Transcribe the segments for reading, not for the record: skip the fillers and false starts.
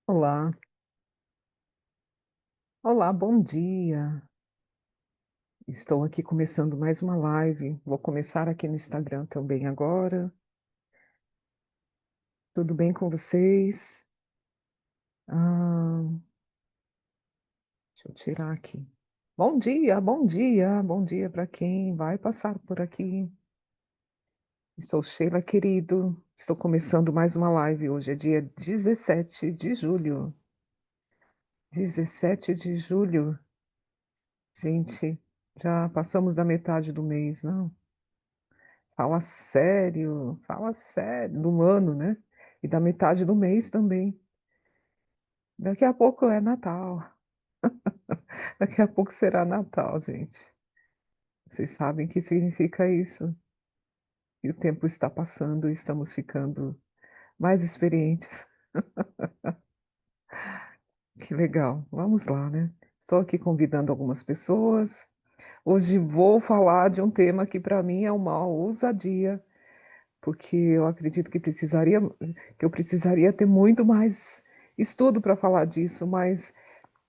Olá, olá, bom dia. Estou aqui começando mais uma live. Vou começar aqui no Instagram também agora. Tudo bem com vocês? Ah, deixa eu tirar aqui. Bom dia, bom dia, bom dia para quem vai passar por aqui. Sou Sheila, querido. Estou começando mais uma live. Hoje é dia 17 de julho. 17 de julho. Gente, já passamos da metade do mês, não? Fala sério, do ano, né? E da metade do mês também. Daqui a pouco é Natal. Daqui a pouco será Natal, gente. Vocês sabem o que significa isso? E o tempo está passando e estamos ficando mais experientes. Que legal. Vamos lá, né? Estou aqui convidando algumas pessoas. Hoje vou falar de um tema que para mim é uma ousadia, porque eu acredito que eu precisaria ter muito mais estudo para falar disso, mas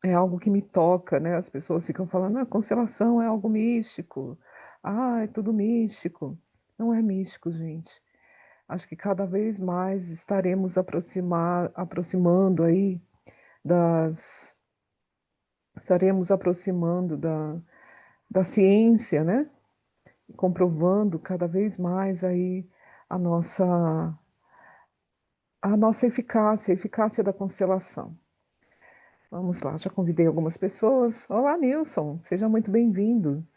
é algo que me toca, né? As pessoas ficam falando, ah, constelação é algo místico, ah, é tudo místico. Não é místico, gente. Acho que cada vez mais estaremos aproximando aí das, estaremos aproximando da ciência, né? Comprovando cada vez mais aí a nossa a eficácia da constelação. Vamos lá, já convidei algumas pessoas. Olá, Nilson, seja muito bem-vindo.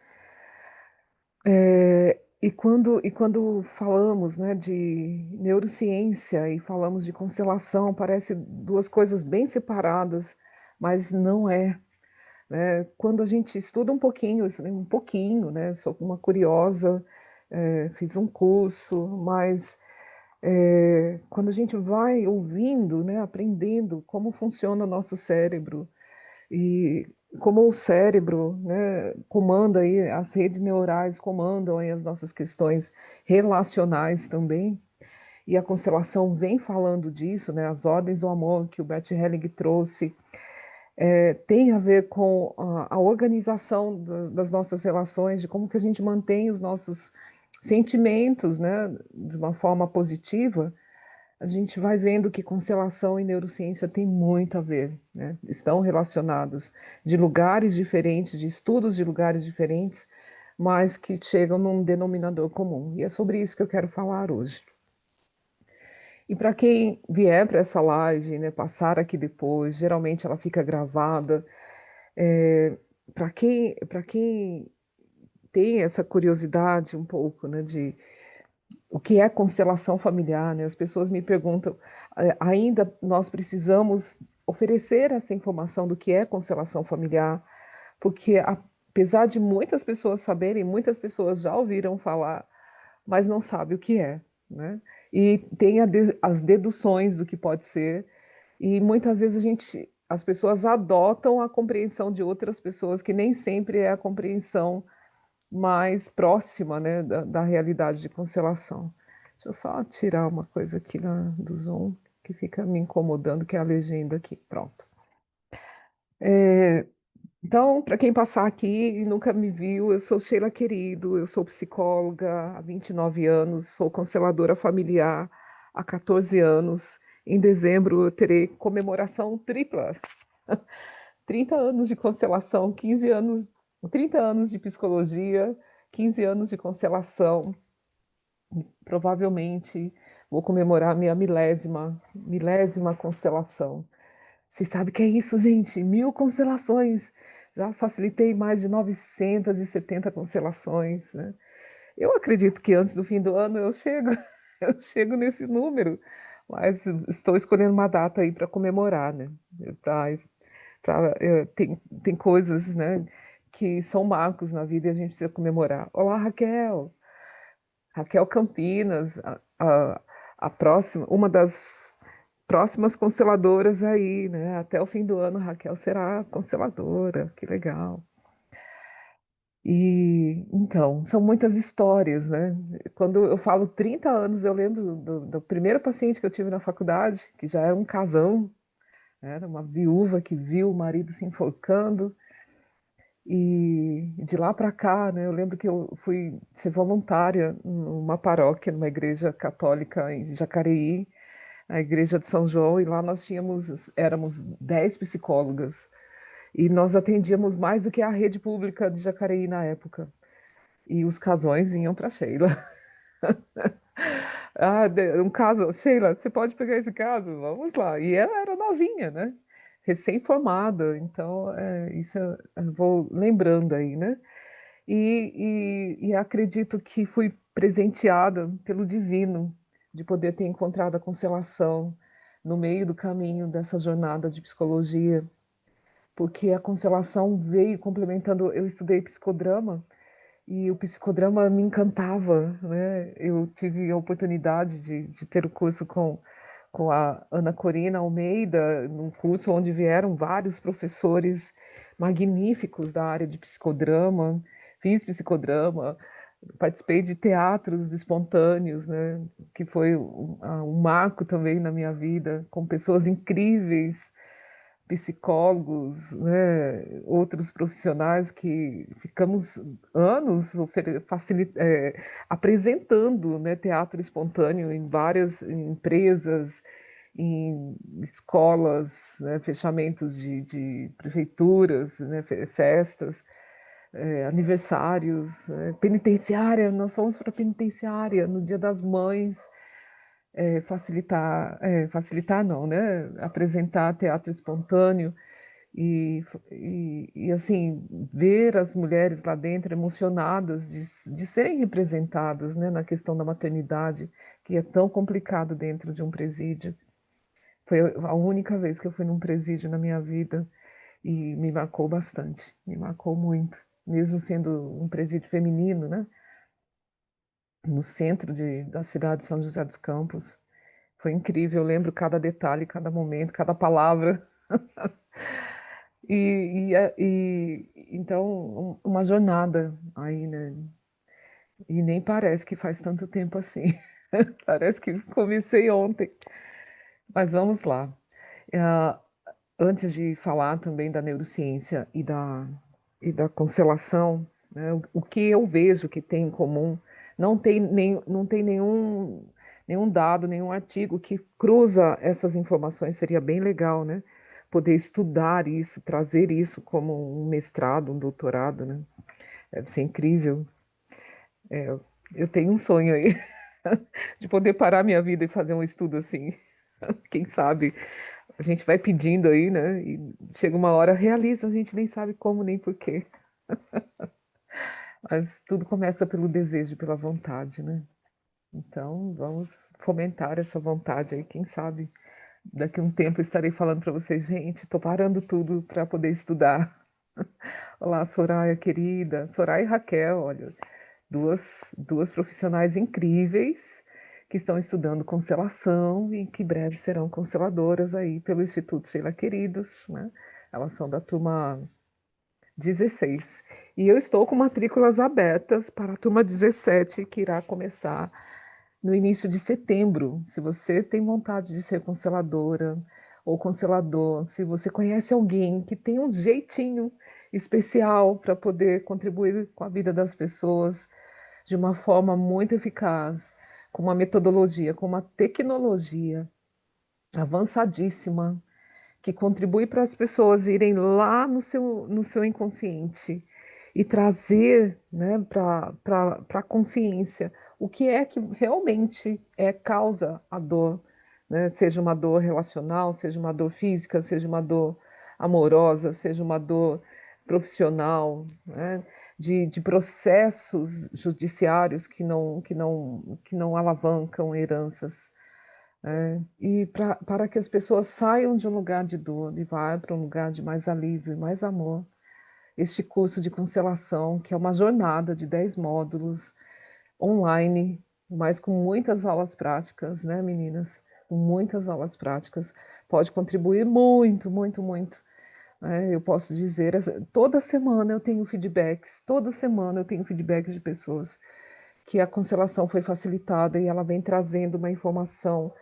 E quando falamos, né, de neurociência e falamos de constelação, parece duas coisas bem separadas, mas não é, né? Quando a gente estuda um pouquinho, eu estudei um pouquinho, né, sou uma curiosa, fiz um curso, mas quando a gente vai ouvindo, né, aprendendo como funciona o nosso cérebro e como o cérebro, né, comanda aí, as redes neurais comandam aí as nossas questões relacionais também, e a constelação vem falando disso, né, as ordens do amor que o Bert Helling trouxe, tem a ver com a organização das nossas relações, de como que a gente mantém os nossos sentimentos, né, de uma forma positiva. A gente vai vendo que constelação e neurociência têm muito a ver, né? Estão relacionadas de lugares diferentes, de estudos de lugares diferentes, mas que chegam num denominador comum. E é sobre isso que eu quero falar hoje. E para quem vier para essa live, né, passar aqui depois, geralmente ela fica gravada. Para quem tem essa curiosidade um pouco, né, de o que é constelação familiar, né? As pessoas me perguntam, ainda nós precisamos oferecer essa informação do que é constelação familiar, porque apesar de muitas pessoas saberem, muitas pessoas já ouviram falar, mas não sabem o que é, né? E tem as deduções do que pode ser, e muitas vezes as pessoas adotam a compreensão de outras pessoas, que nem sempre é a compreensão mais próxima, né, da realidade de constelação. Deixa eu só tirar uma coisa aqui do Zoom, que fica me incomodando, que é a legenda aqui. Pronto. Então, para quem passar aqui e nunca me viu, eu sou Sheila Querido, eu sou psicóloga há 29 anos, sou consteladora familiar há 14 anos. Em dezembro eu terei comemoração tripla. 30 anos de constelação, 15 anos, 30 anos de psicologia, 15 anos de constelação. Provavelmente vou comemorar minha milésima constelação. Vocês sabem o que é isso, gente? 1.000 constelações. Já facilitei mais de 970 constelações, né? Eu acredito que antes do fim do ano eu chego, eu chego nesse número, mas estou escolhendo uma data aí para comemorar, né? Pra, tem coisas, né, que são marcos na vida e a gente precisa comemorar. Olá, Raquel! Raquel Campinas, a próxima, uma das próximas consteladoras aí, né? Até o fim do ano, Raquel será consteladora, que legal. E então, são muitas histórias, né? Quando eu falo 30 anos, eu lembro do primeiro paciente que eu tive na faculdade, que já era um casão, Era uma viúva que viu o marido se enforcando, e de lá para cá, né, eu lembro que eu fui ser voluntária numa paróquia, numa igreja católica em Jacareí, a igreja de São João, e lá éramos 10 psicólogas, e nós atendíamos mais do que a rede pública de Jacareí na época. E os casões vinham para Sheila. Ah, um caso, Sheila, você pode pegar esse caso? Vamos lá. E ela era novinha, né? Recém-formada, então isso eu vou lembrando aí, né? E acredito que fui presenteada pelo divino de poder ter encontrado a constelação no meio do caminho dessa jornada de psicologia, porque a constelação veio complementando. Eu estudei psicodrama e o psicodrama me encantava, né? Eu tive a oportunidade de ter o curso com a Ana Corina Almeida, num curso onde vieram vários professores magníficos da área de psicodrama. Fiz psicodrama, participei de teatros espontâneos, né? Que foi um marco também na minha vida, com pessoas incríveis, psicólogos, né, outros profissionais que ficamos anos apresentando, né, teatro espontâneo em várias empresas, em escolas, né, fechamentos de prefeituras, né, festas, aniversários, penitenciária, nós fomos para a penitenciária no Dia das Mães, facilitar não, né, apresentar teatro espontâneo, e assim, ver as mulheres lá dentro emocionadas de serem representadas, né, na questão da maternidade, que é tão complicado dentro de um presídio. Foi a única vez que eu fui num presídio na minha vida e me marcou bastante, me marcou muito, mesmo sendo um presídio feminino, né, no centro da cidade de São José dos Campos. Foi incrível, eu lembro cada detalhe, cada momento, cada palavra. Então, uma jornada aí, né? E nem parece que faz tanto tempo assim. Parece que comecei ontem. Mas vamos lá. Ah, Antes de falar também da neurociência e da constelação, né, o que eu vejo que tem em comum, não tem nenhum dado, nenhum artigo que cruza essas informações, seria bem legal, né? Poder estudar isso, trazer isso como um mestrado, um doutorado, né? Deve ser incrível. É, eu tenho um sonho aí de poder parar minha vida e fazer um estudo assim. Quem sabe a gente vai pedindo aí, né? E chega uma hora, realiza, a gente nem sabe como nem por quê. Mas tudo começa pelo desejo, pela vontade, né? Então, vamos fomentar essa vontade aí. Quem sabe daqui a um tempo eu estarei falando para vocês, gente, estou parando tudo para poder estudar. Olá, Soraya querida, Soraya e Raquel, olha, duas profissionais incríveis que estão estudando constelação e que breve serão consteladoras aí pelo Instituto Sheila Queridos, né? Elas são da turma 16. E eu estou com matrículas abertas para a turma 17, que irá começar no início de setembro. Se você tem vontade de ser consteladora ou constelador, se você conhece alguém que tem um jeitinho especial para poder contribuir com a vida das pessoas de uma forma muito eficaz, com uma metodologia, com uma tecnologia avançadíssima, que contribui para as pessoas irem lá no seu inconsciente e trazer, né, para a consciência o que é que realmente causa a dor, né? Seja uma dor relacional, seja uma dor física, seja uma dor amorosa, seja uma dor profissional, né? De processos judiciários que não alavancam heranças, e para que as pessoas saiam de um lugar de dor e vá para um lugar de mais alívio e mais amor. Este curso de constelação, que é uma jornada de 10 módulos online, mas com muitas aulas práticas, né, meninas? Com muitas aulas práticas, pode contribuir muito, muito, muito. Eu posso dizer, toda semana eu tenho feedbacks, toda semana eu tenho feedbacks de pessoas que a constelação foi facilitada e ela vem trazendo uma informação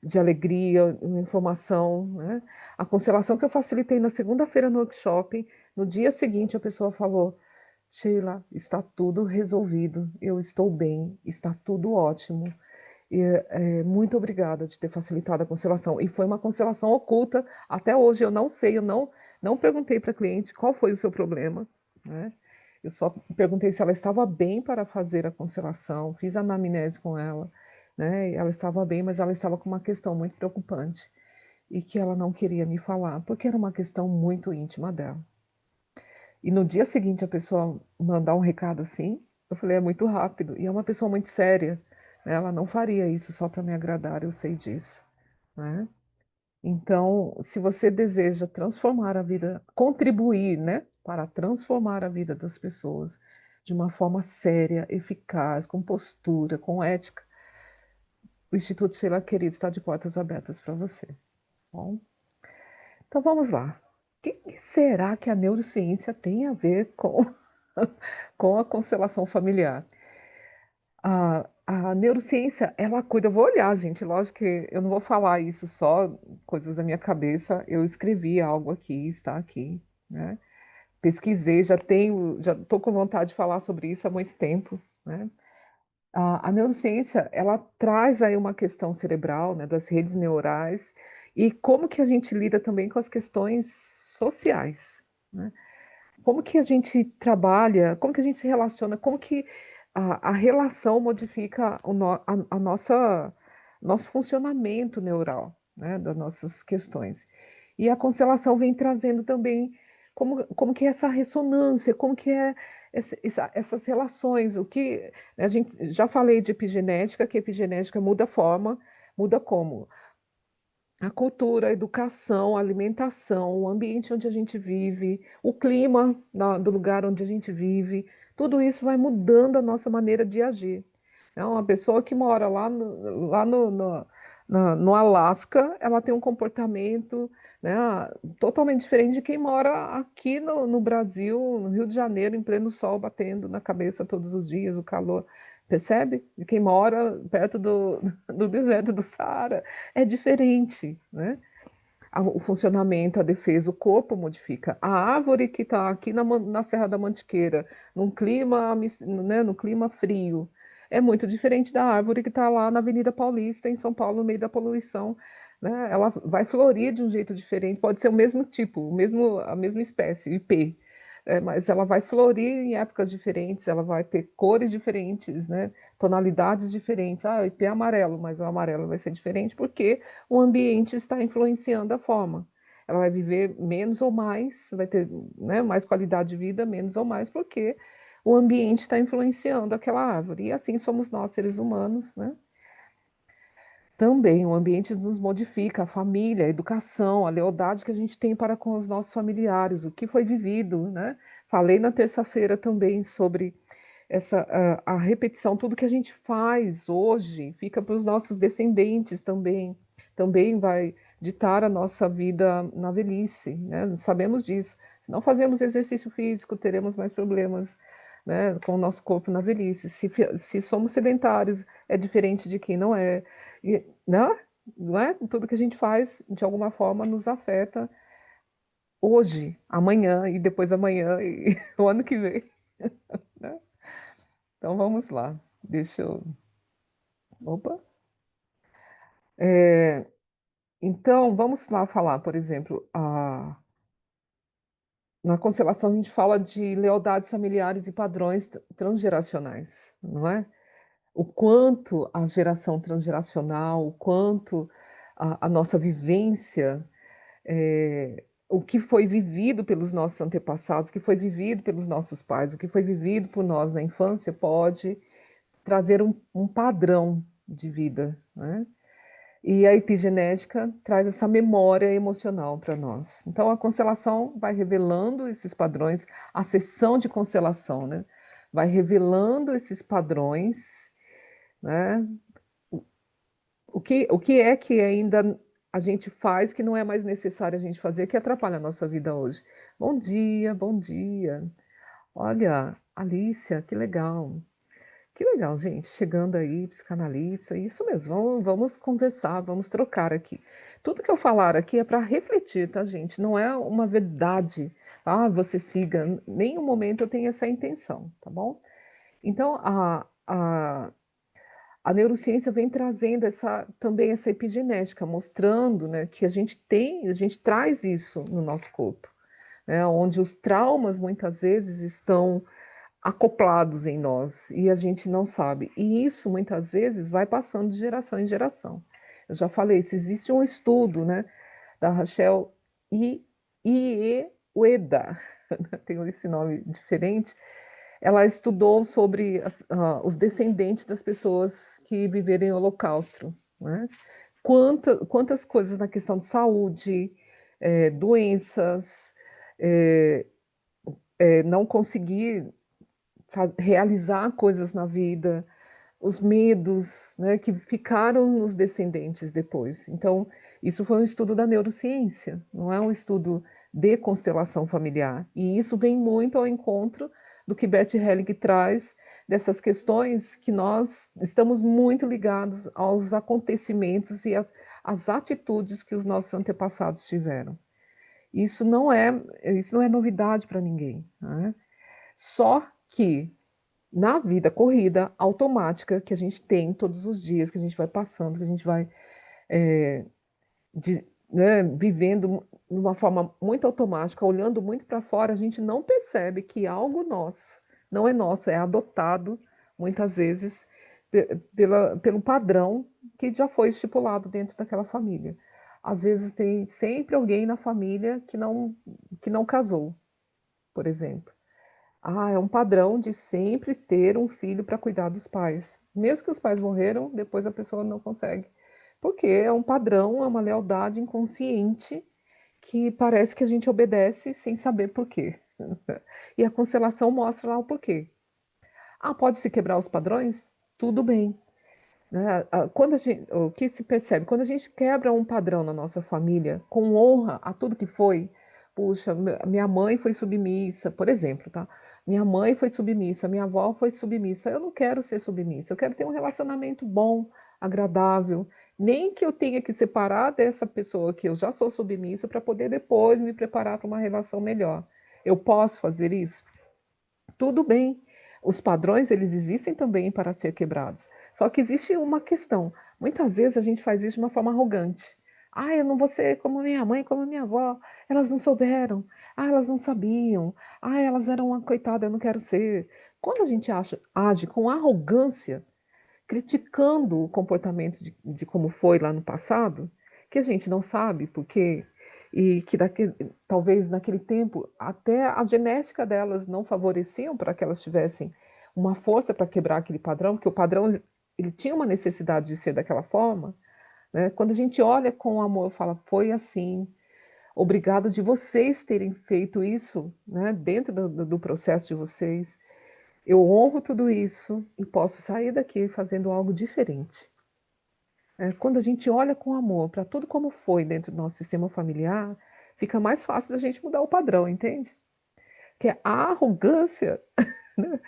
de alegria, uma informação, né? A constelação que eu facilitei na segunda-feira no workshop, no dia seguinte a pessoa falou: Sheila, está tudo resolvido, eu estou bem, está tudo ótimo. E, muito obrigada de ter facilitado a constelação. E foi uma constelação oculta. Até hoje eu não sei, eu não perguntei para a cliente qual foi o seu problema, né? Eu só perguntei se ela estava bem para fazer a constelação, fiz a anamnese com ela, né? Ela estava bem, mas ela estava com uma questão muito preocupante e que ela não queria me falar, porque era uma questão muito íntima dela. E no dia seguinte a pessoa mandar um recado assim, eu falei, é muito rápido. E é uma pessoa muito séria, né? Ela não faria isso só para me agradar, eu sei disso, né? Então, se você deseja transformar a vida, contribuir, né, para transformar a vida das pessoas de uma forma séria, eficaz, com postura, com ética, o Instituto Sheila Querida está de portas abertas para você. Bom, então vamos lá. O que será que a neurociência tem a ver com, com a constelação familiar? A neurociência, ela cuida, eu vou olhar, gente, lógico que eu não vou falar isso só, coisas da minha cabeça, eu escrevi algo aqui, está aqui, né? Pesquisei, já estou com vontade de falar sobre isso há muito tempo, né? A neurociência, ela traz aí uma questão cerebral, né, das redes neurais, e como que a gente lida também com as questões sociais, né? Como que a gente trabalha, como que a gente se relaciona, como que a relação modifica a nossa nosso funcionamento neural, né, das nossas questões. E a constelação vem trazendo também como que é essa ressonância, como que é essas relações, o que a gente já falei de epigenética, que a epigenética muda a forma, muda como? A cultura, a educação, a alimentação, o ambiente onde a gente vive, o clima do lugar onde a gente vive, tudo isso vai mudando a nossa maneira de agir. Então, uma pessoa que mora no Alasca, ela tem um comportamento, né, totalmente diferente de quem mora aqui no Brasil, no Rio de Janeiro, em pleno sol, batendo na cabeça todos os dias, o calor. Percebe? De quem mora perto do deserto do Saara é diferente, né? O funcionamento, a defesa, o corpo modifica. A árvore que está aqui na Serra da Mantiqueira, num clima, né, no clima frio, é muito diferente da árvore que está lá na Avenida Paulista, em São Paulo, no meio da poluição. Né? Ela vai florir de um jeito diferente, pode ser o mesmo tipo, a mesma espécie, IP. Mas ela vai florir em épocas diferentes, ela vai ter cores diferentes, né? Tonalidades diferentes. Ah, o IP é amarelo, mas o amarelo vai ser diferente porque o ambiente está influenciando a forma. Ela vai viver menos ou mais, vai ter, né, mais qualidade de vida, menos ou mais, porque o ambiente está influenciando aquela árvore. E assim somos nós, seres humanos, né? Também o ambiente nos modifica, a família, a educação, a lealdade que a gente tem para com os nossos familiares, o que foi vivido, né? Falei na terça-feira também sobre a repetição, tudo que a gente faz hoje fica para os nossos descendentes também, também vai ditar a nossa vida na velhice, né? Sabemos disso. Se não fazemos exercício físico, teremos mais problemas, né, com o nosso corpo na velhice. Se somos sedentários, é diferente de quem não é. E, não é? Tudo que a gente faz, de alguma forma, nos afeta hoje, amanhã e depois amanhã e o ano que vem, né? Então vamos lá. Deixa eu. Opa! É, então vamos lá falar, por exemplo, na constelação a gente fala de lealdades familiares e padrões transgeracionais, não é? O quanto a geração transgeracional, o quanto a nossa vivência, o que foi vivido pelos nossos antepassados, o que foi vivido pelos nossos pais, o que foi vivido por nós na infância, pode trazer um padrão de vida, né? E a epigenética traz essa memória emocional para nós. Então, a constelação vai revelando esses padrões, a sessão de constelação, né? Vai revelando esses padrões, né? O que é que ainda a gente faz que não é mais necessário a gente fazer, que atrapalha a nossa vida hoje? Bom dia, bom dia. Olha, Alicia, que legal. Que legal, gente. Chegando aí, psicanalista, isso mesmo. Vamos conversar, vamos trocar aqui. Tudo que eu falar aqui é para refletir, tá, gente? Não é uma verdade. Ah, você siga. Em nenhum momento eu tenho essa intenção, tá bom? Então, a neurociência vem trazendo também essa epigenética, mostrando, né, que a gente traz isso no nosso corpo, né, onde os traumas muitas vezes estão acoplados em nós e a gente não sabe. E isso muitas vezes vai passando de geração em geração. Eu já falei, se existe um estudo, né, da Rachel Ueda, tem esse nome diferente, ela estudou sobre os descendentes das pessoas que viveram em Holocausto, né? Quantas coisas na questão de saúde, doenças, é, não conseguir realizar coisas na vida, os medos, né, que ficaram nos descendentes depois. Então, isso foi um estudo da neurociência, não é um estudo de constelação familiar. E isso vem muito ao encontro do que Bert Helling traz, dessas questões que nós estamos muito ligados aos acontecimentos e às atitudes que os nossos antepassados tiveram. Isso não é novidade para ninguém, né? Só que na vida corrida, automática, que a gente tem todos os dias, que a gente vai passando, que a gente vai né, vivendo de uma forma muito automática, olhando muito para fora, a gente não percebe que algo nosso não é nosso, é adotado, muitas vezes, pelo padrão que já foi estipulado dentro daquela família. Às vezes tem sempre alguém na família que não casou, por exemplo. Ah, é um padrão de sempre ter um filho para cuidar dos pais. Mesmo que os pais morreram, depois a pessoa não consegue. Porque é um padrão, é uma lealdade inconsciente que parece que a gente obedece sem saber por quê. E a constelação mostra lá o porquê. Ah, pode-se quebrar os padrões? Tudo bem. Né? O que se percebe? Quando a gente quebra um padrão na nossa família, com honra a tudo que foi, puxa, minha mãe foi submissa, por exemplo, tá? Minha mãe foi submissa, minha avó foi submissa. Eu não quero ser submissa, eu quero ter um relacionamento bom, agradável. Nem que eu tenha que separar dessa pessoa que eu já sou submissa para poder depois me preparar para uma relação melhor. Eu posso fazer isso? Tudo bem. Os padrões, eles existem também para ser quebrados. Só que existe uma questão. Muitas vezes a gente faz isso de uma forma arrogante. Ah, eu não vou ser como minha mãe, como minha avó. Elas não souberam. Ah, elas não sabiam. Ah, elas eram uma coitada, eu não quero ser. Quando a gente age com arrogância, criticando o comportamento de como foi lá no passado, que a gente não sabe porque e que talvez naquele tempo até a genética delas não favoreciam para que elas tivessem uma força para quebrar aquele padrão, porque o padrão ele tinha uma necessidade de ser daquela forma, né? Quando a gente olha com amor, fala, foi assim, obrigado de vocês terem feito isso, né? Dentro do processo de vocês. Eu honro tudo isso e posso sair daqui fazendo algo diferente. Quando a gente olha com amor para tudo como foi dentro do nosso sistema familiar, fica mais fácil da gente mudar o padrão, entende? Que a arrogância, né,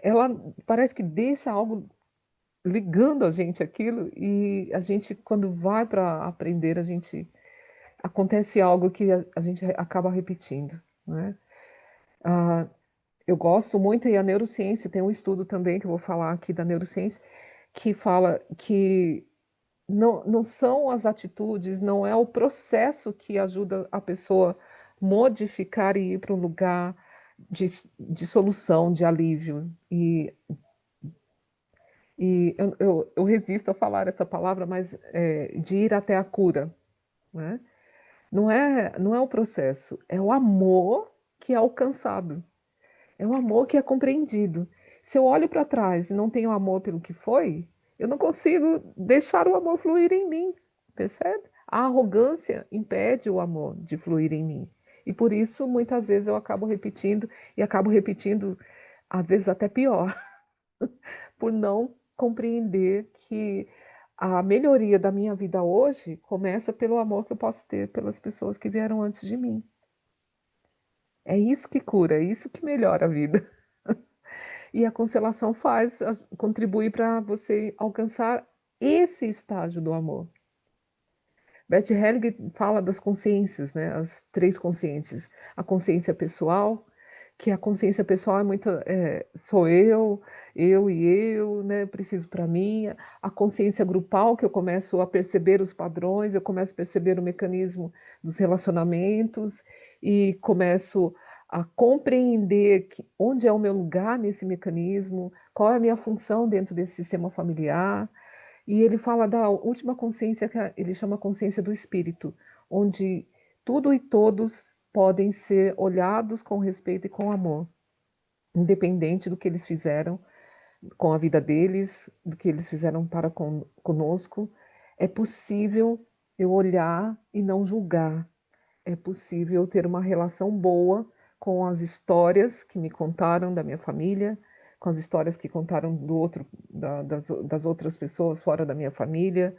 ela parece que deixa algo ligando a gente aquilo e a gente, quando vai para aprender, acontece algo que a gente acaba repetindo, né? Ah, eu gosto muito, e a neurociência tem um estudo também que eu vou falar aqui da neurociência, que fala que não são as atitudes, não é o processo que ajuda a pessoa modificar e ir para um lugar de solução, de alívio. E eu resisto a falar essa palavra, mas de ir até a cura, né? Não é o processo, é o amor que é alcançado. É um amor que é compreendido. Se eu olho para trás e não tenho amor pelo que foi, eu não consigo deixar o amor fluir em mim, percebe? A arrogância impede o amor de fluir em mim. E por isso, muitas vezes, eu acabo repetindo, às vezes até pior, por não compreender que a melhoria da minha vida hoje começa pelo amor que eu posso ter pelas pessoas que vieram antes de mim. É isso que cura, é isso que melhora a vida. E a constelação contribui para você alcançar esse estágio do amor. Bert Hellinger fala das consciências, né, as 3 consciências. A consciência pessoal, que a consciência pessoal é muito, sou eu e eu, né, preciso para mim. A consciência grupal, que eu começo a perceber os padrões, eu começo a perceber o mecanismo dos relacionamentos e começo a compreender onde é o meu lugar nesse mecanismo, qual é a minha função dentro desse sistema familiar. E ele fala da última consciência, que ele chama consciência do espírito, onde tudo e todos podem ser olhados com respeito e com amor, independente do que eles fizeram com a vida deles, do que eles fizeram para conosco. É possível eu olhar e não julgar. É possível ter uma relação boa com as histórias que me contaram da minha família, com as histórias que contaram das outras pessoas fora da minha família,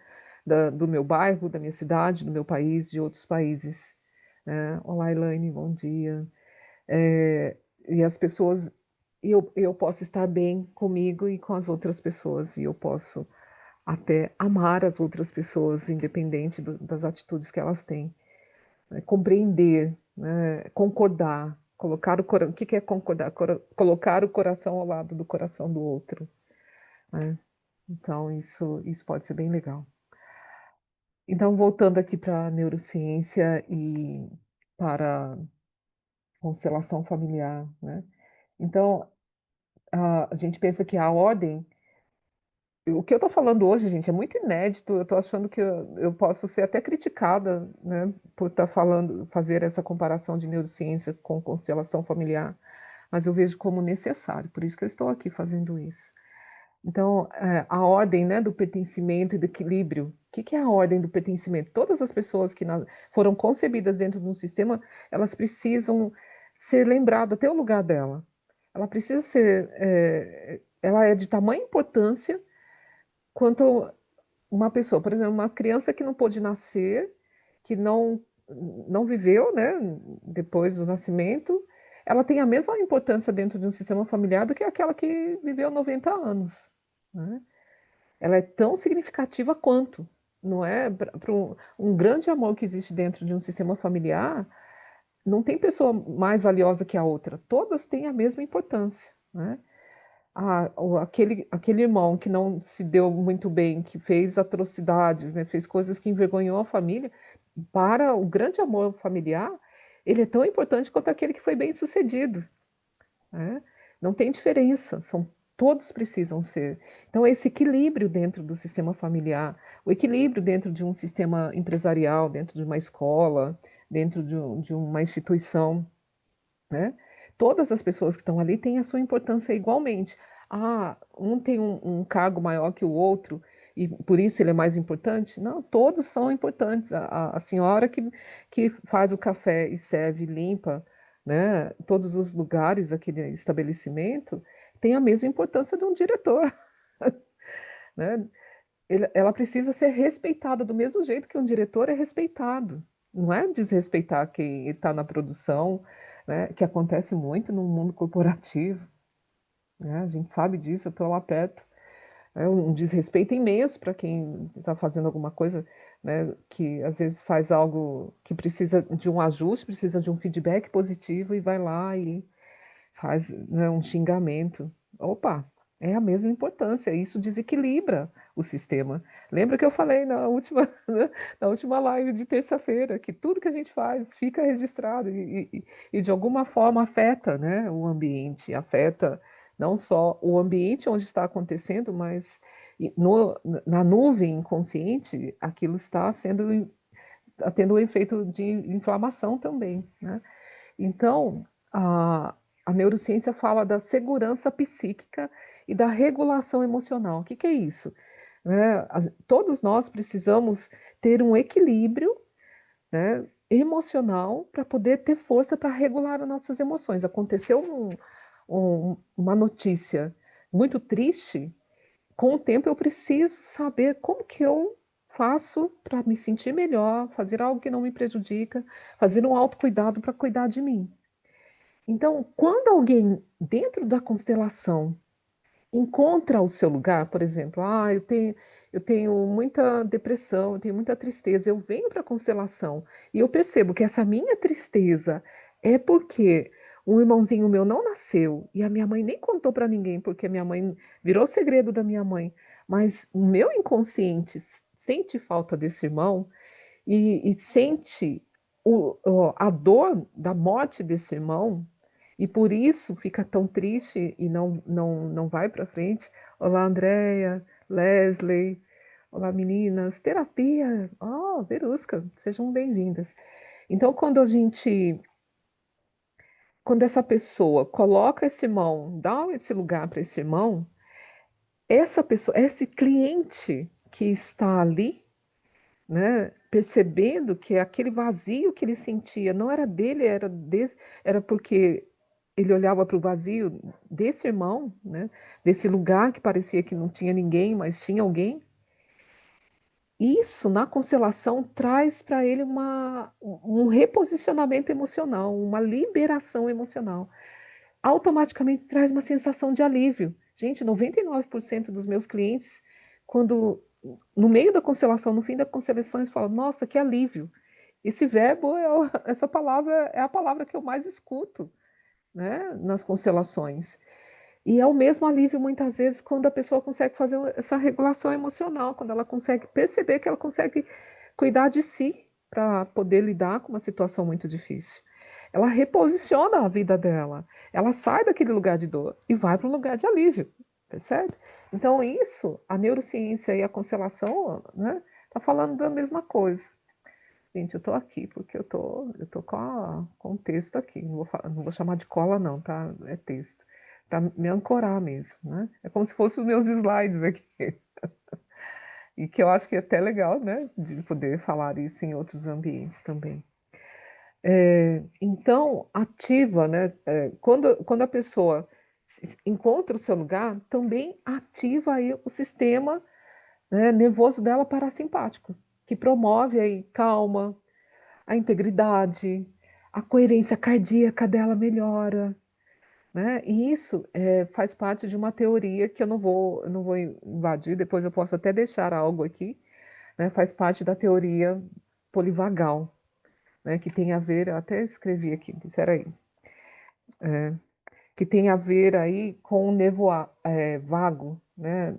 do meu bairro, da minha cidade, do meu país, de outros países. Olá, Elaine, bom dia. E as pessoas, eu posso estar bem comigo e com as outras pessoas, e eu posso até amar as outras pessoas, independente das atitudes que elas têm, né? Compreender, né? Concordar, o que é concordar? Colocar o coração ao lado do coração do outro, né? Então, isso pode ser bem legal. Então, voltando aqui para a neurociência e para constelação familiar, né? Então, a gente pensa que a ordem. O que eu estou falando hoje, gente, é muito inédito. Eu estou achando que eu posso ser até criticada, né, por estar fazer essa comparação de neurociência com constelação familiar, mas eu vejo como necessário, por isso que eu estou aqui fazendo isso. Então, a ordem, né, do pertencimento e do equilíbrio. O que é a ordem do pertencimento? Todas as pessoas que foram concebidas dentro de um sistema, elas precisam ser lembradas até o lugar dela. Ela precisa ser, ela é de tamanha importância quanto uma pessoa, por exemplo, uma criança que não pôde nascer, que não viveu, né, depois do nascimento, ela tem a mesma importância dentro de um sistema familiar do que aquela que viveu 90 anos, né? Ela é tão significativa quanto, não é? Para um grande amor que existe dentro de um sistema familiar, não tem pessoa mais valiosa que a outra, todas têm a mesma importância, né? Aquele irmão que não se deu muito bem, que fez atrocidades, né, fez coisas que envergonhou a família, para o grande amor familiar, ele é tão importante quanto aquele que foi bem sucedido, né? Não tem diferença, todos precisam ser. Então, esse equilíbrio dentro do sistema familiar, o equilíbrio dentro de um sistema empresarial, dentro de uma escola, dentro de uma instituição, né? Todas as pessoas que estão ali têm a sua importância igualmente. Um tem um cargo maior que o outro e por isso ele é mais importante? Não, todos são importantes. A senhora que faz o café e serve, limpa, né, todos os lugares daquele estabelecimento tem a mesma importância de um diretor, né? Ela precisa ser respeitada do mesmo jeito que um diretor é respeitado. Não é desrespeitar quem está na produção, né, que acontece muito no mundo corporativo, né? A gente sabe disso, eu estou lá perto. É um desrespeito imenso para quem está fazendo alguma coisa, né, que às vezes faz algo que precisa de um ajuste, precisa de um feedback positivo e vai lá e faz, né, um xingamento. Opa, é a mesma importância, isso desequilibra o sistema. Lembra que eu falei na última, né, na última live de terça-feira, que tudo que a gente faz fica registrado e de alguma forma afeta, né, o ambiente, afeta não só o ambiente onde está acontecendo, mas na nuvem inconsciente, aquilo está está tendo um efeito de inflamação também, né? Então, a neurociência fala da segurança psíquica e da regulação emocional. O que é isso? Todos nós precisamos ter um equilíbrio, né, emocional para poder ter força para regular as nossas emoções. Aconteceu uma notícia muito triste, com o tempo eu preciso saber como que eu faço para me sentir melhor, fazer algo que não me prejudica, fazer um autocuidado para cuidar de mim. Então, quando alguém dentro da constelação encontra o seu lugar, por exemplo, eu tenho muita depressão, eu tenho muita tristeza, eu venho para a constelação e eu percebo que essa minha tristeza é porque um irmãozinho meu não nasceu e a minha mãe nem contou para ninguém, porque a minha mãe virou segredo da minha mãe, mas o meu inconsciente sente falta desse irmão e sente a dor da morte desse irmão, e por isso fica tão triste e não vai para frente. Olá, Andréia, Leslie, olá, meninas, terapia, Verusca, sejam bem-vindas. Então, quando essa pessoa coloca esse irmão, dá esse lugar para esse irmão, essa pessoa, esse cliente que está ali, né, percebendo que aquele vazio que ele sentia não era dele, era porque ele olhava para o vazio desse irmão, né, desse lugar que parecia que não tinha ninguém, mas tinha alguém. Isso, na constelação, traz para ele um reposicionamento emocional, uma liberação emocional. Automaticamente traz uma sensação de alívio. Gente, 99% dos meus clientes, quando no meio da constelação, no fim da constelação, eles falam: Nossa, que alívio! Esse verbo, essa palavra é a palavra que eu mais escuto, né, nas constelações. E é o mesmo alívio, muitas vezes, quando a pessoa consegue fazer essa regulação emocional, quando ela consegue perceber que ela consegue cuidar de si para poder lidar com uma situação muito difícil. Ela reposiciona a vida dela, ela sai daquele lugar de dor e vai para um lugar de alívio, percebe? Então, isso, a neurociência e a constelação, né, tá falando da mesma coisa. Gente, eu tô aqui porque eu tô com o texto aqui. Não vou chamar de cola, não, tá? É texto. Para me ancorar mesmo, né? É como se fossem os meus slides aqui. E que eu acho que é até legal, né? De poder falar isso em outros ambientes também. Então, ativa, né? Quando a pessoa encontra o seu lugar, também ativa aí o sistema, né, nervoso dela parasimpático, que promove aí calma, a integridade, a coerência cardíaca dela melhora, né? E isso faz parte de uma teoria que eu não vou invadir, depois eu posso até deixar algo aqui, né? Faz parte da teoria polivagal, né? Que tem a ver, eu até escrevi aqui, peraí, que tem a ver aí com o vago, né?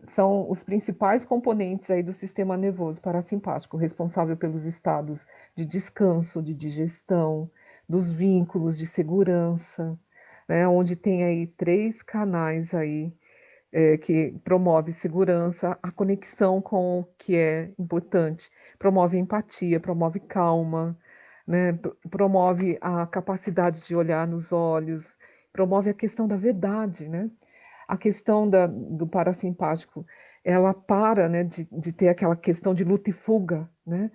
São os principais componentes aí do sistema nervoso parasimpático, responsável pelos estados de descanso, de digestão, dos vínculos de segurança, né? Onde tem aí três canais aí que promove segurança, a conexão com o que é importante, promove empatia, promove calma, né? Promove a capacidade de olhar nos olhos, promove a questão da verdade, né? A questão do parasimpático, ela para, né, de ter aquela questão de luta e fuga, né?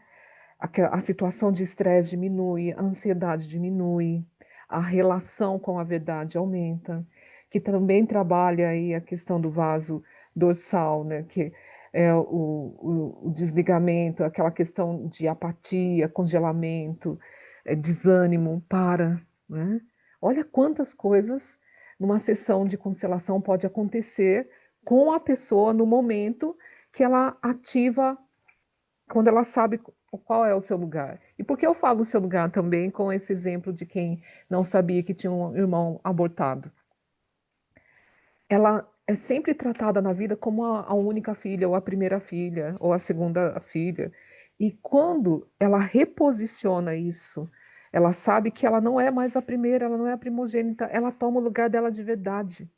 A situação de estresse diminui, a ansiedade diminui, a relação com a verdade aumenta, que também trabalha aí a questão do vaso dorsal, né, que é o desligamento, aquela questão de apatia, congelamento, desânimo, para, né? Olha quantas coisas numa sessão de constelação pode acontecer com a pessoa no momento que ela ativa, quando ela sabe qual é o seu lugar. E por que eu falo o seu lugar também com esse exemplo de quem não sabia que tinha um irmão abortado? Ela é sempre tratada na vida como a única filha, ou a primeira filha, ou a segunda filha. E quando ela reposiciona isso, ela sabe que ela não é mais a primeira, ela não é a primogênita, ela toma o lugar dela de verdade.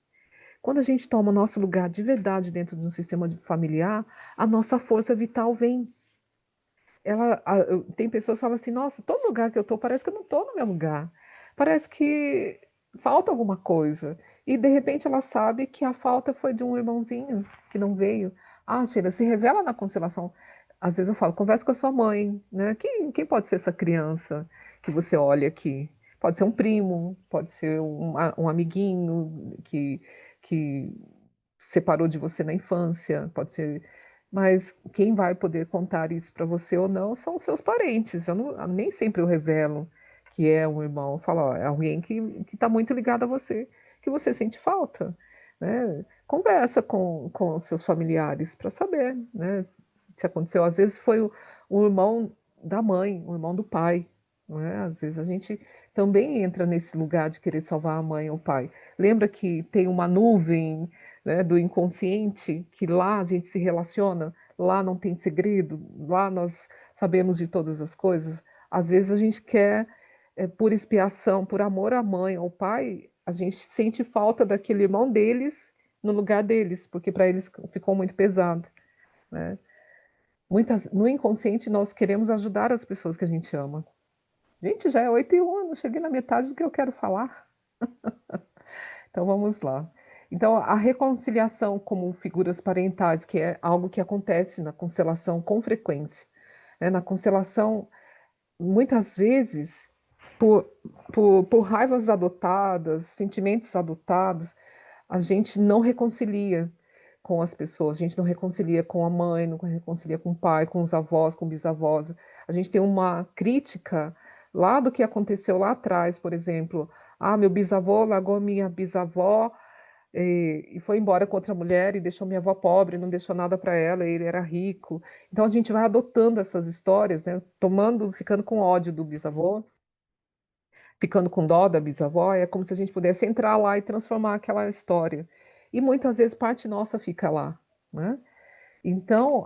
Quando a gente toma o nosso lugar de verdade dentro de um sistema familiar, a nossa força vital vem. Tem pessoas que falam assim: Nossa, todo lugar que eu estou, parece que eu não estou no meu lugar. Parece que falta alguma coisa. E de repente ela sabe que a falta foi de um irmãozinho que não veio. Ah, Sheila, se revela na constelação. Às vezes eu falo: Conversa com a sua mãe, né? Quem pode ser essa criança que você olha aqui? Pode ser um primo, pode ser um amiguinho que separou de você na infância, pode ser. Mas quem vai poder contar isso para você ou não são os seus parentes. Nem sempre eu revelo que é um irmão. Eu falo: Ó, é alguém que está muito ligado a você, que você sente falta. né? Conversa com os seus familiares para saber, né, se aconteceu. Às vezes foi o irmão da mãe, o irmão do pai, não é? Às vezes a gente também entra nesse lugar de querer salvar a mãe ou o pai. Lembra que tem uma nuvem, né, do inconsciente, que lá a gente se relaciona, lá não tem segredo, lá nós sabemos de todas as coisas. Às vezes a gente quer, por expiação, por amor à mãe ou ao pai, a gente sente falta daquele irmão deles no lugar deles, porque para eles ficou muito pesado, né? No inconsciente nós queremos ajudar as pessoas que a gente ama. Gente, já é 8h01, não cheguei na metade do que eu quero falar. Então vamos lá. Então, a reconciliação como figuras parentais, que é algo que acontece na constelação com frequência, né? Na constelação, muitas vezes, por, por raivas adotadas, sentimentos adotados, a gente não reconcilia com as pessoas, a gente não reconcilia com a mãe, não reconcilia com o pai, com os avós, com bisavós. A gente tem uma crítica lá do que aconteceu lá atrás, por exemplo. Ah, meu bisavô largou minha bisavó e foi embora com outra mulher e deixou minha avó pobre, não deixou nada para ela, ele era rico. Então a gente vai adotando essas histórias, né? Tomando, ficando com ódio do bisavô, ficando com dó da bisavó, é como se a gente pudesse entrar lá e transformar aquela história. E muitas vezes parte nossa fica lá, né? Então,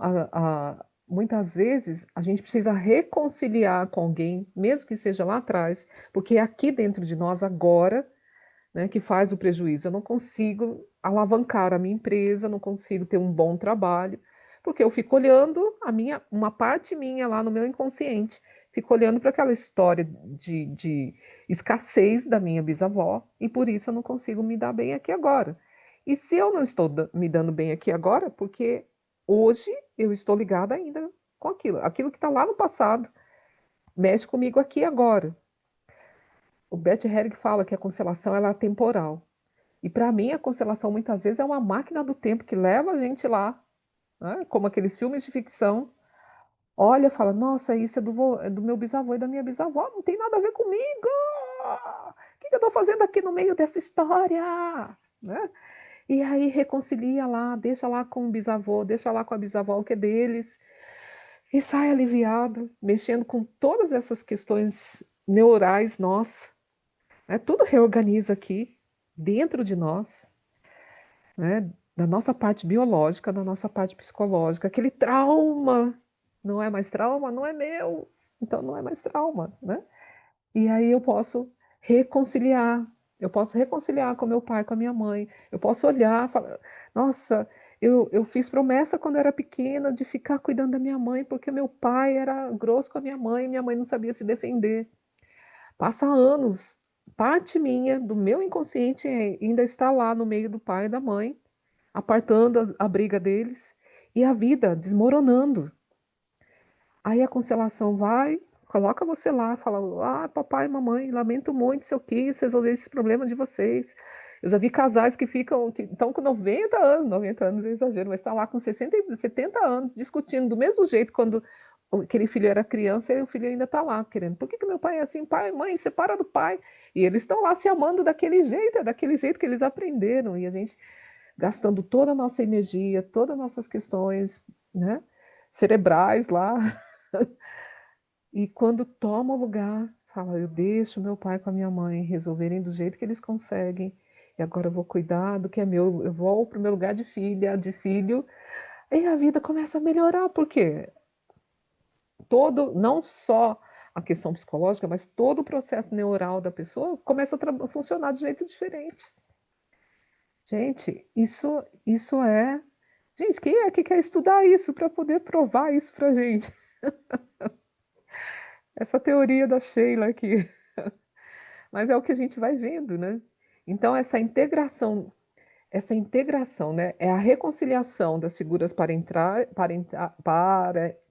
muitas vezes a gente precisa reconciliar com alguém, mesmo que seja lá atrás, porque é aqui dentro de nós agora, né, que faz o prejuízo. Eu não consigo alavancar a minha empresa, não consigo ter um bom trabalho, porque eu fico olhando uma parte minha lá no meu inconsciente, fico olhando para aquela história de escassez da minha bisavó, e por isso eu não consigo me dar bem aqui agora. E se eu não estou me dando bem aqui agora, porque hoje eu estou ligada ainda com aquilo que está lá no passado, mexe comigo aqui agora. O Bert Hellinger fala que a constelação ela é temporal. E para mim, a constelação muitas vezes é uma máquina do tempo que leva a gente lá, né? Como aqueles filmes de ficção. Olha, fala, nossa, isso é do meu bisavô e da minha bisavó, não tem nada a ver comigo. O que eu estou fazendo aqui no meio dessa história? Né? E aí reconcilia lá, deixa lá com o bisavô, deixa lá com a bisavó o que é deles, e sai aliviado, mexendo com todas essas questões neurais, nossa, né? Tudo reorganiza aqui, dentro de nós, né, da nossa parte biológica, da nossa parte psicológica. Aquele trauma não é mais trauma, não é meu, então não é mais trauma, né? E aí eu posso reconciliar com meu pai, com a minha mãe, eu posso olhar, falar, nossa, eu fiz promessa quando eu era pequena de ficar cuidando da minha mãe, porque meu pai era grosso com a minha mãe não sabia se defender. Passa anos, parte minha, do meu inconsciente, ainda está lá no meio do pai e da mãe, apartando a briga deles e a vida desmoronando. Aí a constelação vai, coloca você lá, fala: Ah, papai e mamãe, lamento muito se eu quis resolver esses problemas de vocês. Eu já vi casais que estão com 90 anos é exagero, mas estão lá com 60, 70 anos, discutindo do mesmo jeito quando aquele filho era criança e o filho ainda está lá querendo. Por que que meu pai é assim? Pai, mãe, separa do pai. E eles estão lá se amando daquele jeito, é daquele jeito que eles aprenderam. E a gente gastando toda a nossa energia, todas as nossas questões, né, cerebrais lá. E quando toma o lugar, fala, eu deixo meu pai com a minha mãe resolverem do jeito que eles conseguem, e agora eu vou cuidar do que é meu, eu vou para o meu lugar de filha, de filho, e a vida começa a melhorar, porque não só a questão psicológica, mas todo o processo neural da pessoa começa a funcionar de jeito diferente. Gente, isso é. Gente, quem é que quer estudar isso para poder provar isso para gente? Essa teoria da Sheila aqui. Mas é o que a gente vai vendo, né? Então, essa integração, né, é a reconciliação das figuras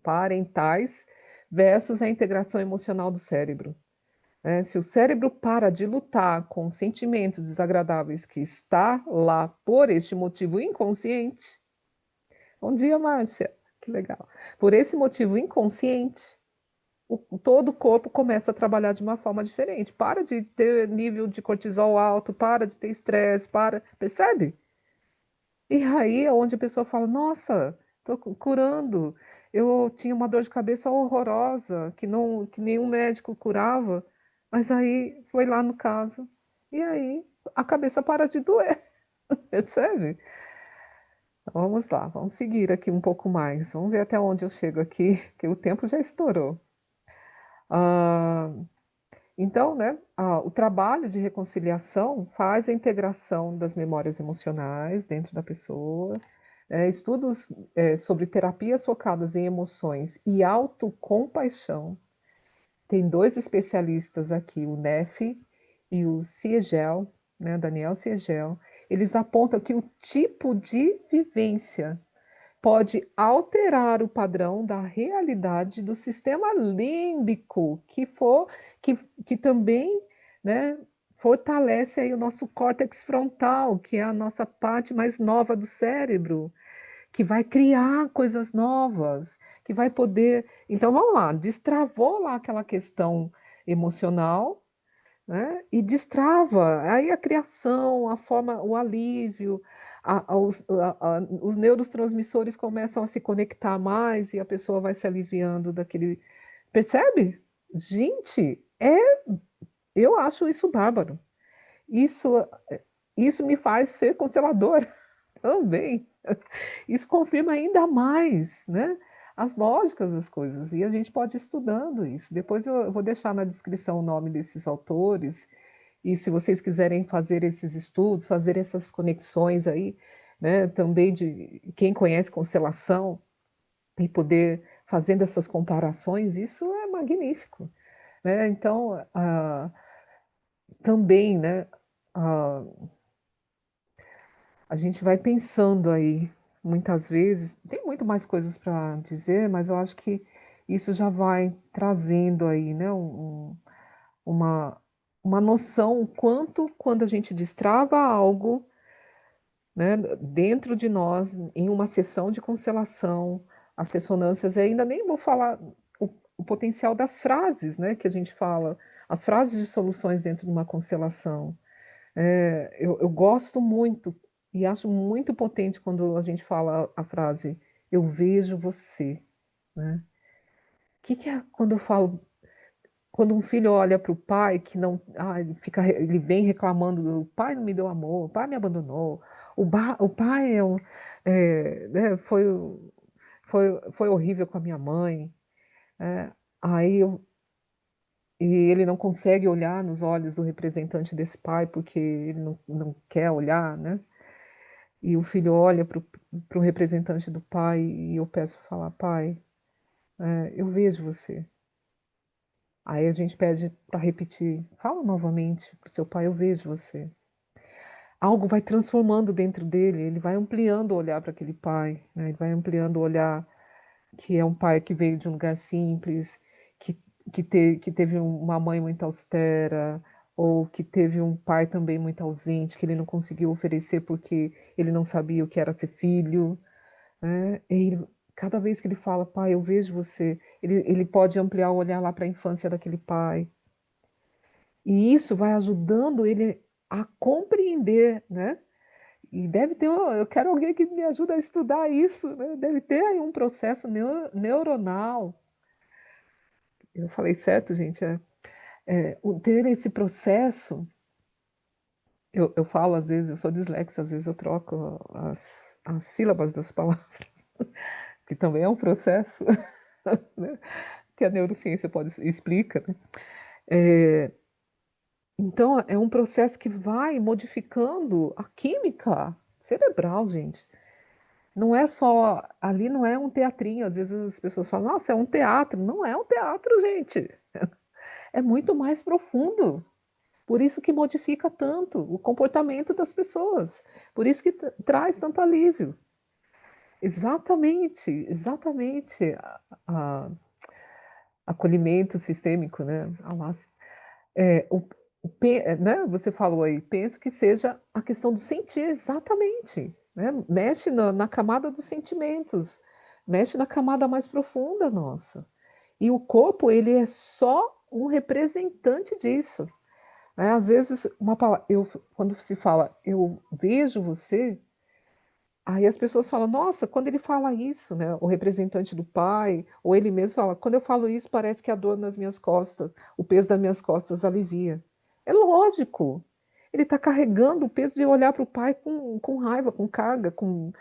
parentais versus a integração emocional do cérebro. Né? Se o cérebro para de lutar com sentimentos desagradáveis que está lá por este motivo inconsciente. Bom dia, Márcia. Que legal. Por esse motivo inconsciente, todo o corpo começa a trabalhar de uma forma diferente. Para de ter nível de cortisol alto, para de ter estresse, para. Percebe? E aí é onde a pessoa fala, nossa, estou curando. Eu tinha uma dor de cabeça horrorosa, que nenhum médico curava, mas aí foi lá no caso, e aí a cabeça para de doer, percebe? Então, vamos lá, vamos seguir aqui um pouco mais. Vamos ver até onde eu chego aqui, que o tempo já estourou. Ah, então, né, o trabalho de reconciliação faz a integração das memórias emocionais dentro da pessoa. Estudos sobre terapias focadas em emoções e autocompaixão. Tem dois especialistas aqui, o Neff e o Siegel, né, Daniel Siegel. Eles apontam que o tipo de vivência pode alterar o padrão da realidade do sistema límbico, que, que também, né, fortalece aí o nosso córtex frontal, que é a nossa parte mais nova do cérebro, que vai criar coisas novas, que vai poder. Então vamos lá, destravou lá aquela questão emocional, né? E destrava aí a criação, a forma, o alívio, os neurotransmissores começam a se conectar mais e a pessoa vai se aliviando daquele. Percebe? Gente, eu acho isso bárbaro. Isso, isso me faz ser consteladora também. Isso confirma ainda mais, né? As lógicas das coisas, e a gente pode ir estudando isso. Depois eu vou deixar na descrição o nome desses autores, e se vocês quiserem fazer esses estudos, fazer essas conexões aí, né, também de quem conhece constelação e poder fazendo essas comparações, isso é magnífico, né? Então, também, né, ah, a gente vai pensando aí, muitas vezes, tem muito mais coisas para dizer, mas eu acho que isso já vai trazendo aí, né, uma, uma noção o quanto quando a gente destrava algo, né, dentro de nós, em uma sessão de constelação, as ressonâncias, e ainda nem vou falar o potencial das frases, né, que a gente fala, as frases de soluções dentro de uma constelação. Eu gosto muito e acho muito potente quando a gente fala a frase eu vejo você, né? O que é quando eu falo, quando um filho olha para o pai que não, ele vem reclamando do pai não me deu amor, o pai me abandonou, o pai né, foi horrível com a minha mãe, né? Aí e ele não consegue olhar nos olhos do representante desse pai porque ele não quer olhar, né? E o filho olha para o representante do pai e eu peço para falar, pai, eu vejo você. Aí a gente pede para repetir, fala novamente para o seu pai, eu vejo você. Algo vai transformando dentro dele, ele vai ampliando o olhar para aquele pai, né? Ele vai ampliando o olhar que é um pai que veio de um lugar simples, que, que teve uma mãe muito austera, ou que teve um pai também muito ausente, que ele não conseguiu oferecer porque ele não sabia o que era ser filho, né? Cada vez que ele fala, pai, eu vejo você, ele pode ampliar o olhar lá para a infância daquele pai. E isso vai ajudando ele a compreender, né? E deve ter, eu quero alguém que me ajude a estudar isso, né? Deve ter aí um processo neuronal. Eu falei certo, gente? Ter esse processo, eu falo às vezes, eu sou dislexa, às vezes eu troco as sílabas das palavras, que também é um processo, né? Que a neurociência explica, né? É, então, é um processo que vai modificando a química cerebral, gente. Não é só, ali não é um teatrinho, às vezes as pessoas falam, nossa, é um teatro. Não é um teatro, gente. É muito mais profundo. Por isso que modifica tanto o comportamento das pessoas. Por isso que traz tanto alívio. Exatamente, exatamente. A- Acolhimento sistêmico, né? É, né? Você falou aí, penso que seja a questão do sentir, exatamente. Né? Mexe na camada dos sentimentos, mexe na camada mais profunda nossa. E o corpo, ele é só um representante disso. Né? Às vezes, quando se fala, eu vejo você, Aí as pessoas falam, nossa, quando ele fala isso, né, o representante do pai, ou ele mesmo fala, quando eu falo isso, parece que a dor nas minhas costas, o peso das minhas costas alivia. É lógico. Ele está carregando o peso de olhar para o pai com raiva, com carga, com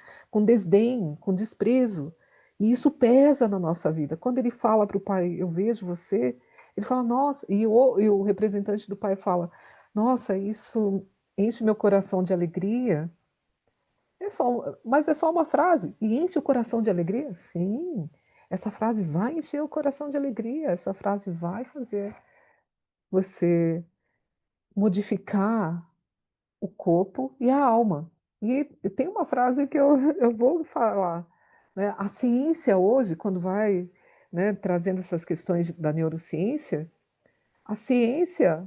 desdém, com desprezo. E isso pesa na nossa vida. Quando ele fala para o pai, eu vejo você, ele fala, nossa, e o representante do pai fala, nossa, isso enche meu coração de alegria. Mas é só uma frase. E enche o coração de alegria? Sim. Essa frase vai encher o coração de alegria. Essa frase vai fazer você modificar o corpo e a alma. E tem uma frase que eu vou falar, né? A ciência hoje, quando vai, né, trazendo essas questões da neurociência, a ciência,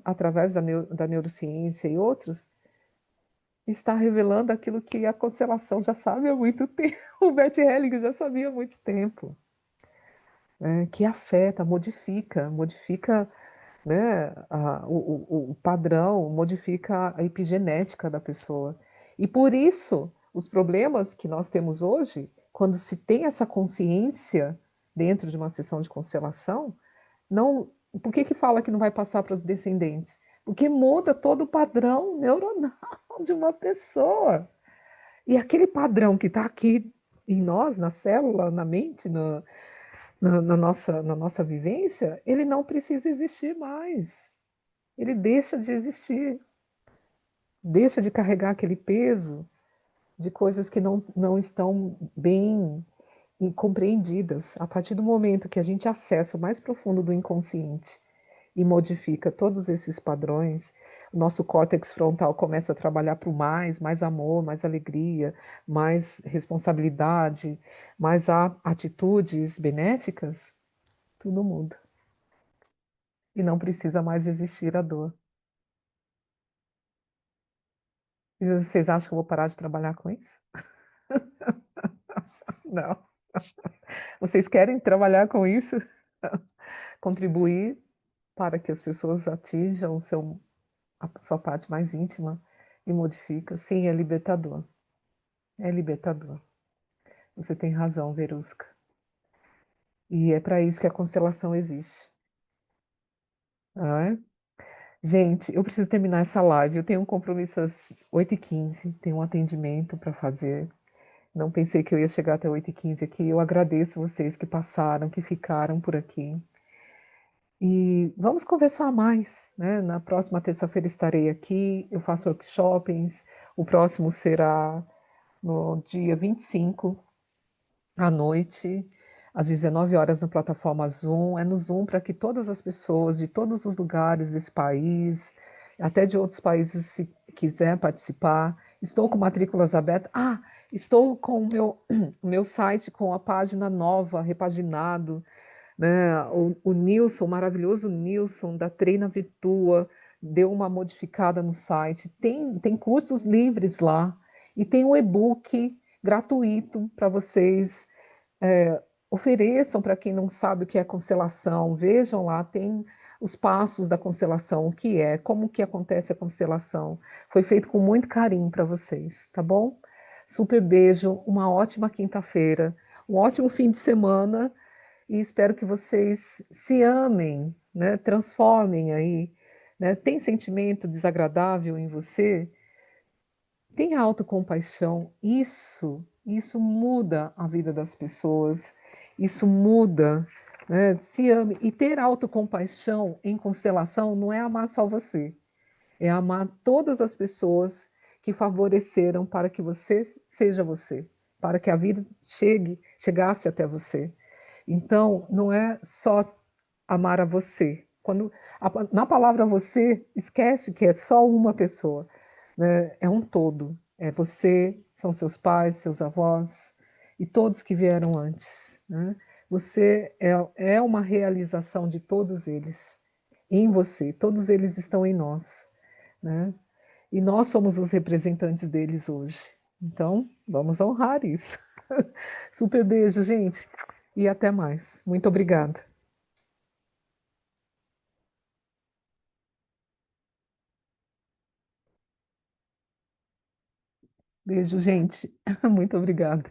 através da neurociência e outros, está revelando aquilo que a constelação já sabe há muito tempo. O Bert Hellinger já sabia há muito tempo, né, que afeta, modifica, né, o padrão, modifica a epigenética da pessoa. E por isso, os problemas que nós temos hoje, quando se tem essa consciência dentro de uma sessão de constelação, não, por que que fala que não vai passar para os descendentes? Porque muda todo o padrão neuronal de uma pessoa. E aquele padrão que está aqui em nós, na célula, na mente, na nossa vivência, ele não precisa existir mais. Ele deixa de existir, deixa de carregar aquele peso de coisas que não estão bem compreendidas. A partir do momento que a gente acessa o mais profundo do inconsciente e modifica todos esses padrões, o nosso córtex frontal começa a trabalhar para o mais amor, mais alegria, mais responsabilidade, mais atitudes benéficas, tudo muda. E não precisa mais existir a dor. E vocês acham que eu vou parar de trabalhar com isso? Não. Vocês querem trabalhar com isso? Contribuir para que as pessoas atinjam a sua parte mais íntima e modifica? Sim, é libertador. É libertador. Você tem razão, Verusca. E é para isso que a constelação existe. Não é? Gente, eu preciso terminar essa live. Eu tenho um compromisso às 8h15. Tenho um atendimento para fazer. Não pensei que eu ia chegar até 8h15 aqui. Eu agradeço vocês que passaram, que ficaram por aqui. E vamos conversar mais, né? Na próxima terça-feira estarei aqui. Eu faço workshops. O próximo será no dia 25 à noite, às 19 horas, na plataforma Zoom. É no Zoom para que todas as pessoas de todos os lugares desse país, até de outros países, se quiser participar. Estou com matrículas abertas. Ah, estou com o meu site com a página nova, repaginado, né? O Nilson, o maravilhoso Nilson, da Treina Virtua, deu uma modificada no site. Tem cursos livres lá e tem um e-book gratuito para vocês ofereçam para quem não sabe o que é constelação. Vejam lá, tem os passos da constelação, o que é, como que acontece a constelação. Foi feito com muito carinho para vocês, tá bom? Super beijo, uma ótima quinta-feira, um ótimo fim de semana e espero que vocês se amem, né? Transformem aí, né? Tem sentimento desagradável em você? Tenha autocompaixão. Isso muda a vida das pessoas. Isso muda, né? Se ame. E ter autocompaixão em constelação não é amar só você, é amar todas as pessoas que favoreceram para que você seja você, para que a vida chegasse até você. Então, não é só amar a você. Na palavra você, esquece que é só uma pessoa, né? É um todo. É você, são seus pais, seus avós e todos que vieram antes, né? Você é uma realização de todos eles, em você. Todos eles estão em nós, né? E nós somos os representantes deles hoje. Então, vamos honrar isso. Super beijo, gente, e até mais. Muito obrigada. Beijo, gente. Muito obrigada.